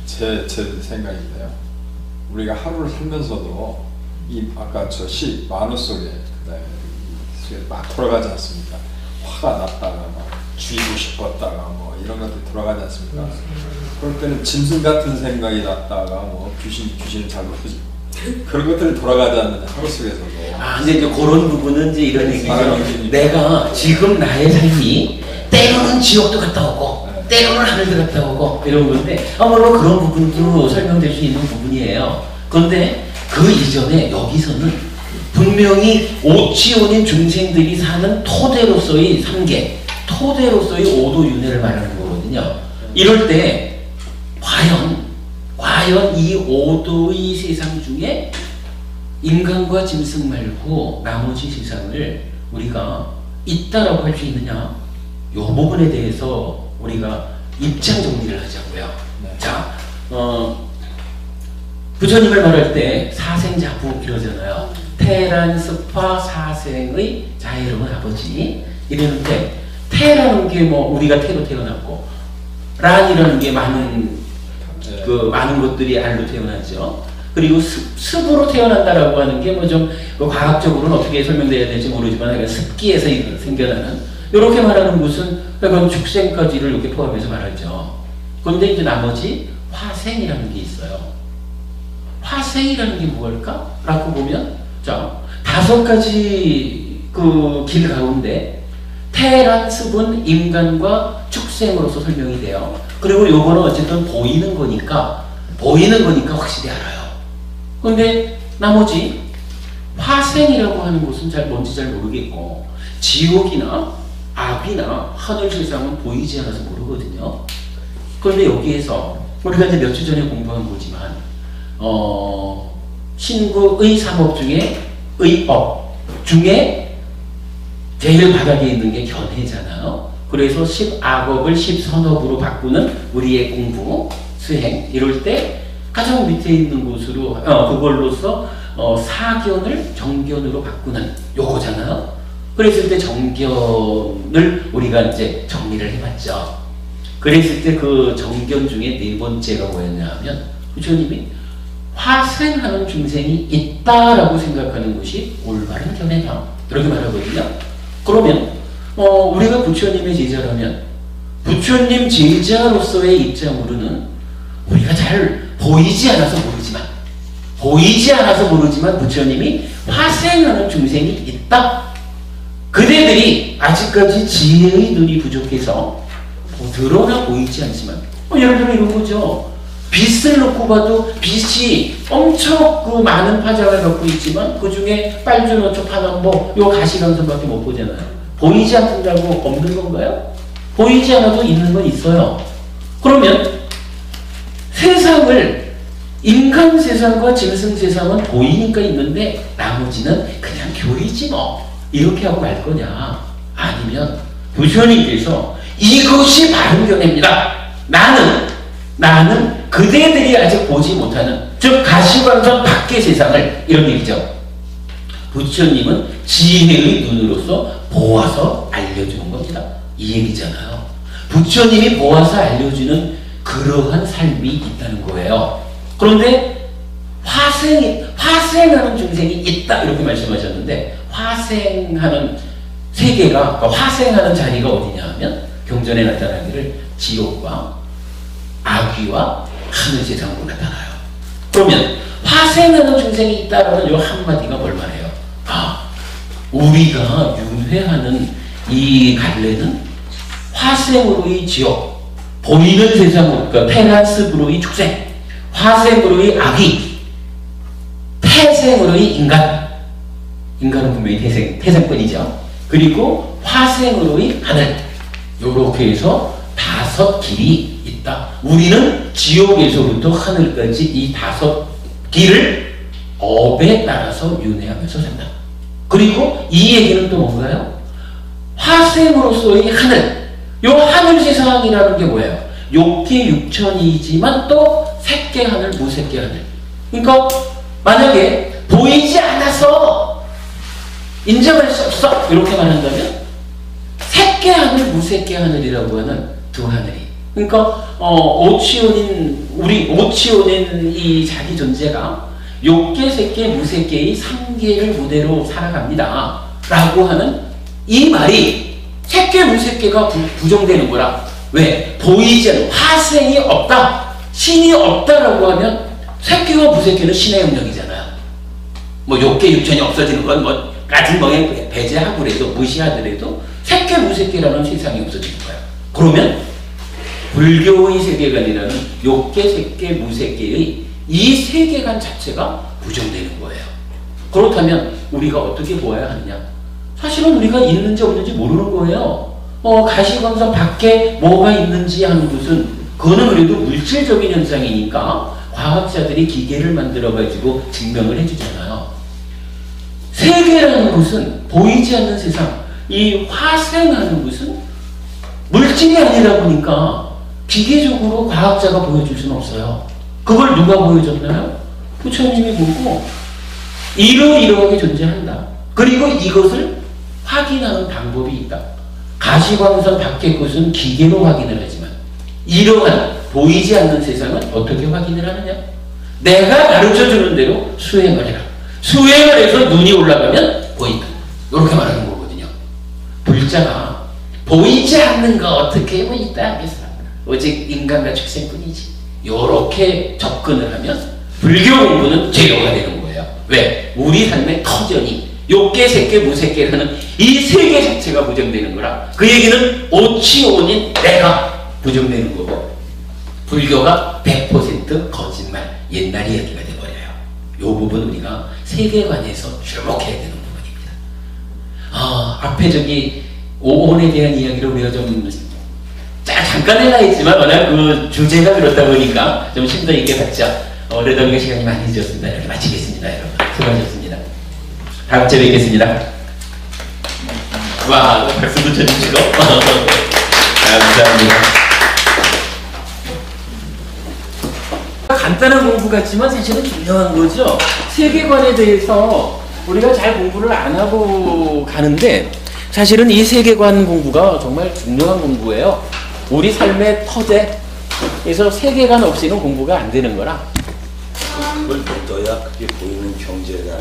[SPEAKER 2] 이제 제 생각인데요. 우리가 하루를 살면서도 아까 저 시 만우 속에 막 돌아가지 않습니까? 화가 났다가 막 죽이고 싶었다가 뭐 이런 것들이 돌아가지 않습니까? 그럴 때는 짐승 같은 생각이 났다가 귀신을 잘못하지, 그런 것들이 돌아가지 않는 하루 속에서도.
[SPEAKER 1] 근데 이제 그런 부분은 이제 이런 얘기죠. 내가 지금 나의 삶이 때로는 지옥도 갔다 오고 때로는 하늘도 갔다 오고 이런 건데, 물론 그런 부분도 설명될 수 있는 부분이에요. 그런데 그 이전에 여기서는 분명히 오치원인 중생들이 사는 토대로서의 3계, 토대로서의 오도윤회를 말하는 거거든요. 이럴 때 과연 이 오도의 세상 중에 인간과 짐승 말고 나머지 세상을 우리가 있다라고 할 수 있느냐? 이 부분에 대해서 우리가 입장 정리를 하자고요.
[SPEAKER 2] 네.
[SPEAKER 1] 자, 부처님을 말할 때 사생자부 이러잖아요. 태란 습화 사생의 자애로운 아버지 이러는데, 태라는 게 우리가 태로 태어났고, 란이라는 게 많은 것들이 알로 태어났죠. 그리고 습으로 태어난다라고 하는 게 좀 과학적으로는 어떻게 설명돼야 될지 모르지만 습기에서 생겨나는, 이렇게 말하는 것은 그건 축생까지를 이렇게 포함해서 말하죠. 그런데 이제 나머지 화생이라는 게 있어요. 화생이라는 게 뭘까? 라고 보면, 자, 5가지 그 길 가운데 태란 습은 인간과 축생으로서 설명이 돼요. 그리고 요거는 어쨌든 보이는 거니까 확실히 알아요. 그런데 나머지 화생이라고 하는 것은 뭔지 잘 모르겠고, 지옥이나 악이나 하늘 세상은 보이지 않아서 모르거든요. 그런데 여기에서 우리가 이제 몇 주 전에 공부한 거지만 신구의 3업 중에 의업 중에 제일 바닥에 있는 게 견해잖아요. 그래서 10악업을 10선업으로 바꾸는 우리의 공부, 수행 이럴 때 가장 밑에 있는 곳으로 그걸로서 사견을 정견으로 바꾸는 요거잖아요. 그랬을 때 정견을 우리가 이제 정리를 해봤죠. 그랬을 때 그 정견 중에 네 번째가 뭐였냐 하면 부처님이 화생하는 중생이 있다라고 생각하는 것이 올바른 견해다 이렇게 말하거든요. 그러면 우리가 부처님의 제자라면 부처님 제자로서의 입장으로는 우리가 잘 보이지 않아서 모르지만 부처님이 화생하는 중생이 있다. 그대들이 아직까지 지혜의 눈이 부족해서 드러나 보이지 않지만 예를 들어 이런 거죠. 빛을 놓고 봐도 빛이 엄청 그 많은 파장을 갖고 있지만 그 중에 빨주노초 파남보 요 가시광선밖에 못 보잖아요. 보이지 않는다고 없는 건가요? 보이지 않아도 있는 건 있어요. 그러면 세상을 인간 세상과 짐승 세상은 보이니까 있는데 나머지는 그냥 교리지 뭐 이렇게 하고 갈 거냐? 아니면 부처님께서 이것이 바른 견해입니다. 나는 그대들이 아직 보지 못하는 즉 가시광선 밖의 세상을 이런 얘기죠. 부처님은 지혜의 눈으로서 보아서 알려주는 겁니다. 이 얘기잖아요. 부처님이 보아서 알려주는 그러한 삶이 있다는 거예요. 그런데 화생하는 중생이 있다 이렇게 말씀하셨는데 화생하는 세계가 화생하는 자리가 어디냐 하면 경전에 나타나기를 지옥과 악귀와 하늘 세상으로 나타나요. 그러면 화생하는 중생이 있다라는 이 한마디가 뭘 말해요? 우리가 윤회하는 이 갈래는 화생으로의 지옥, 보이는 세상으로 그러니까 태란습으로의 축생, 화생으로의 악귀, 태생으로의 인간은 분명히 태생권이죠. 그리고 화생으로의 하늘 요렇게 해서 5 길이 있다. 우리는 지옥에서부터 하늘까지 이 5 길을 업에 따라서 윤회하면서 산다. 그리고 이 얘기는 또 뭔가요? 화생으로서의 하늘 요 하늘 세상이라는 게 뭐예요? 욕계 육천이지만 또 색계 하늘, 무색계 하늘. 그러니까 만약에 보이지 않아서 인정할 수 없어 이렇게 말한다면 색계 하늘, 무색계 하늘이라고 하는 두 하늘이. 그러니까 우리 오치온인 이 자기 존재가 욕계, 색계, 무색계의 3계를 무대로 살아갑니다. 라고 하는 이 말이 색계, 무색계가 부정되는 거라. 왜? 보이지 않는 화생이 없다. 신이 없다라고 하면 색계와 무색계는 신의 영역이잖아요. 뭐 욕계, 육천이 없어지는 건 뭐 까짓멍에 배제하고라도 무시하더라도 색계, 무색계라는 세상이 없어지는 거예요. 그러면 불교의 세계관이라는 욕계, 색계, 무색계의 이 세계관 자체가 부정되는 거예요. 그렇다면 우리가 어떻게 보아야 하느냐? 사실은 우리가 있는지 없는지 모르는 거예요. 가시광선 밖에 뭐가 있는지 하는 것은 그거는 그래도 물질적인 현상이니까 과학자들이 기계를 만들어가지고 증명을 해주잖아요. 세계라는 것은 보이지 않는 세상, 이 화생하는 것은 물질이 아니다 보니까 기계적으로 과학자가 보여줄 수는 없어요. 그걸 누가 보여줬나요? 부처님이 보고 이러이러하게 존재한다. 그리고 이것을 확인하는 방법이 있다. 가시광선 밖의 것은 기계로 확인을 하지만 이러한 보이지 않는 세상은 어떻게 확인을 하느냐? 내가 가르쳐주는 대로 수행을 해라. 수행을 해서 눈이 올라가면 보인다. 이렇게 말하는 거거든요. 불자가 보이지 않는 거 어떻게 뭐 있다 하겠어. 오직 인간과 축생뿐이지. 이렇게 접근을 하면 불교 공부는 제로가 되는 거예요. 왜? 우리 삶의 터전이 욕계, 색계, 무색계라는 이 세계 자체가 부정되는 거라. 그 얘기는 오치온인 내가 부정되는 거고, 불교가 100% 거짓말, 옛날 이야기가 돼버려요. 이 부분 우리가 세계관에서 주목해야 되는 부분입니다. 앞에 저기 오온에 대한 이야기를 우리가 좀 잠깐 해야 했지만 워낙 그 주제가 그렇다 보니까 좀 심도 있게 받자. 그래도 우리가 시간이 많이 늦었습니다. 이렇게 마치겠습니다. 여러분 수고하셨습니다. 다음 주에 뵙겠습니다. 와, 박수도 쳐주시고 감사합니다. 간단한 공부 같지만 사실은 중요한 거죠. 세계관에 대해서 우리가 잘 공부를 안 하고 가는데 사실은 이 세계관 공부가 정말 중요한 공부예요. 우리 삶의 터대에서 세계관 없이는 공부가 안 되는 거라.
[SPEAKER 6] 그걸 믿어야 그게 보이는 경제가